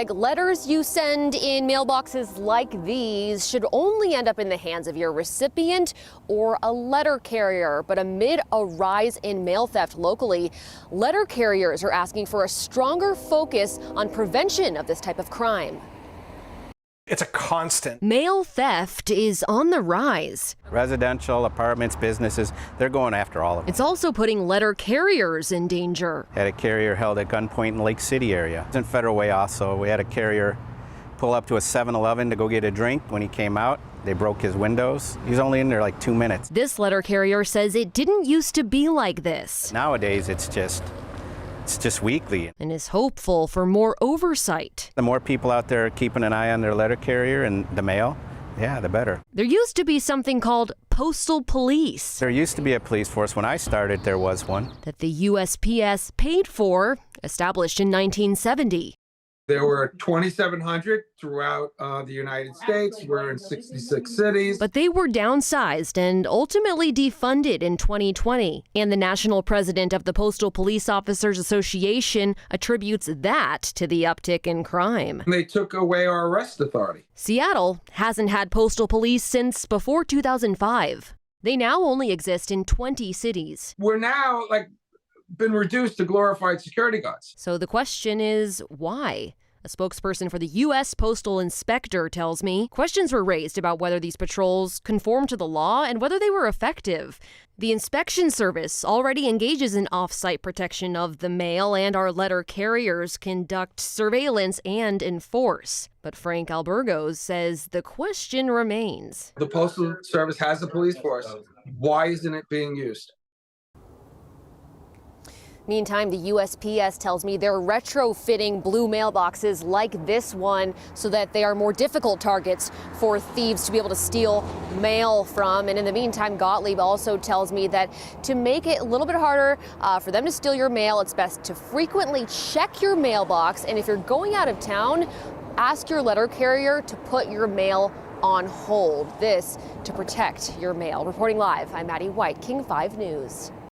Like letters you send in mailboxes like these should only end up in the hands of your recipient or a letter carrier. But amid a rise in mail theft locally, letter carriers are asking for a stronger focus on prevention of this type of crime. It's a constant. Mail theft is on the rise. Residential, apartments, businesses, they're going after all of them. It's also putting letter carriers in danger. Had a carrier held at gunpoint in Lake City area. In Federal Way also, we had a carrier pull up to a 7-Eleven to go get a drink. When he came out, they broke his windows. He was only in there like 2 minutes. This letter carrier says it didn't used to be like this. Nowadays, it's just weekly. And is hopeful for more oversight. The more people out there keeping an eye on their letter carrier and the mail, yeah, the better. There used to be something called Postal Police. There used to be a police force. When I started, there was one. That the USPS paid for, established in 1970. There were 2,700 throughout the United States. We're in 66 cities. But they were downsized and ultimately defunded in 2020. And the national president of the Postal Police Officers Association attributes that to the uptick in crime. They took away our arrest authority. Seattle hasn't had postal police since before 2005. They now only exist in 20 cities. We're now been reduced to glorified security guards. So the question is, why? A spokesperson for the U.S. Postal Inspector tells me questions were raised about whether these patrols conform to the law and whether they were effective. The inspection service already engages in off-site protection of the mail, and our letter carriers conduct surveillance and enforce. But Frank Albergos says the question remains. The Postal Service has a police force. Why isn't it being used? Meantime, the USPS tells me they're retrofitting blue mailboxes like this one so that they are more difficult targets for thieves to be able to steal mail from. And in the meantime, Gottlieb also tells me that to make it a little bit harder for them to steal your mail, it's best to frequently check your mailbox. And if you're going out of town, ask your letter carrier to put your mail on hold. This to protect your mail. Reporting live, I'm Maddie White, King 5 News.